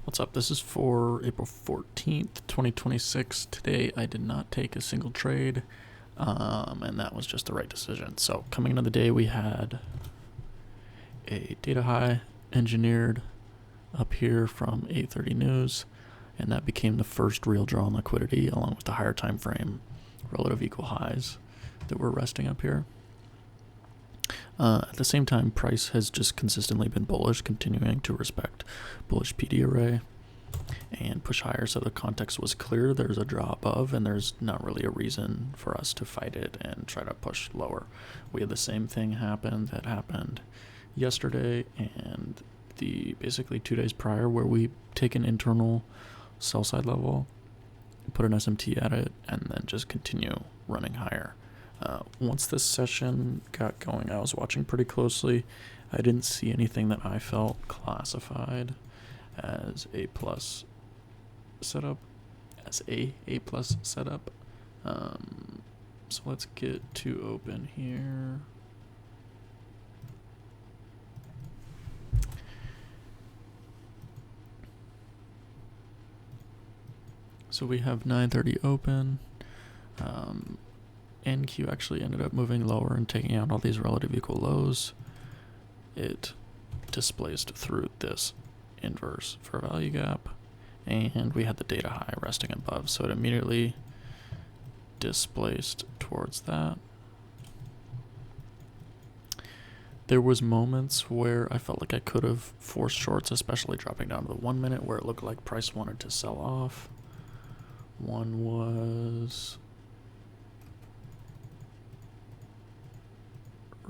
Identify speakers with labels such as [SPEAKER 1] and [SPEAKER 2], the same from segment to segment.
[SPEAKER 1] What's up? This is for April 14th, 2026. Today I did not take a single trade, and that was just the right decision. So coming into the day, we had a data high engineered up here from 8:30 news, and that became the first real draw on liquidity along with the higher time frame relative equal highs that were resting up here. At the same time, price has just consistently been bullish, continuing to respect bullish PD array and push higher. So the context was clear. There's a draw above, and there's not really a reason for us to fight it and try to push lower. We had the same thing happen that happened yesterday and the basically 2 days prior, where we take an internal sell side level, put an SMT at it, and then just continue running higher. Once this session got going, I was watching pretty closely. I didn't see anything that I felt classified as A plus setup, so let's get to open here. So we have 9:30 open. NQ actually ended up moving lower and taking out all these relative equal lows. It displaced through this inverse fair value gap, and we had the data high resting above, so it immediately displaced towards that. There was moments where I felt like I could have forced shorts, especially dropping down to the 1 minute where it looked like price wanted to sell off. One was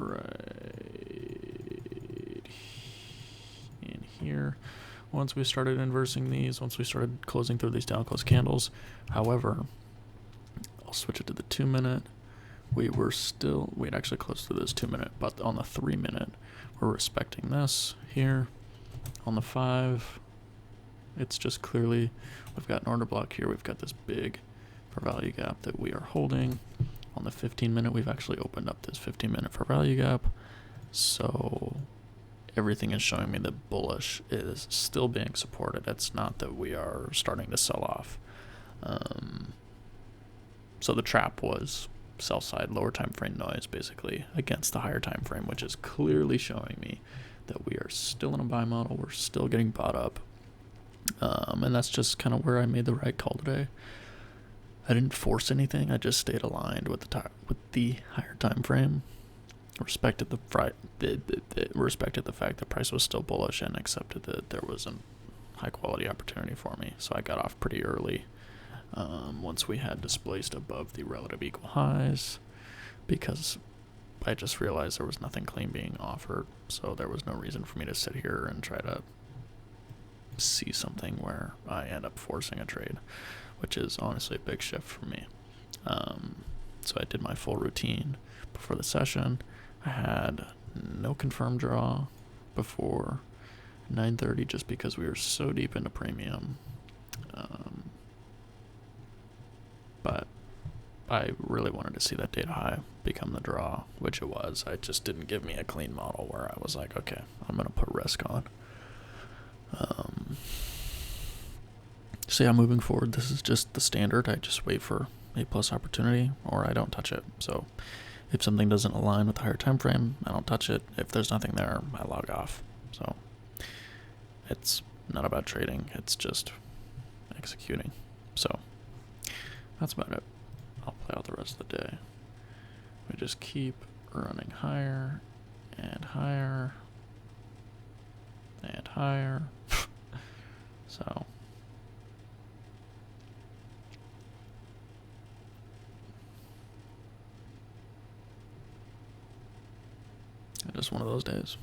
[SPEAKER 1] right in here. Once we started inversing these, once we started closing through these down close candles. However, I'll switch it to the 2 minute. We'd actually closed through this 2 minute, but on the 3 minute, we're respecting this here. On the 5, it's just clearly, we've got an order block here. We've got this big fair value gap that we are holding. On the 15 minute, we've actually opened up this 15 minute fair value gap. So everything is showing me that bullish is still being supported. It's not that we are starting to sell off. So the trap was sell side lower time frame noise basically against the higher time frame, which is clearly showing me that we are still in a buy model. We're still getting bought up. And that's just kind of where I made the right call today. I didn't force anything. I just stayed aligned with the higher time frame. Respected the fact that price was still bullish, and accepted that there was a high quality opportunity for me. So I got off pretty early once we had displaced above the relative equal highs, because I just realized there was nothing clean being offered. So there was no reason for me to sit here and try to see something where I end up forcing a trade, which is honestly a big shift for me. So I did my full routine before the session. I had no confirmed draw before 9:30 just because we were so deep into premium. But I really wanted to see that data high become the draw, which it was. It just didn't give me a clean model where I was like, okay, I'm going to put risk on. So yeah, moving forward, this is just the standard. I just wait for A plus opportunity, or I don't touch it. So if something doesn't align with the higher time frame, I don't touch it. If there's nothing there, I log off. So it's not about trading, it's just executing. So that's about it. I'll play out the rest of the day. We just keep running higher and higher and higher. So just one of those days.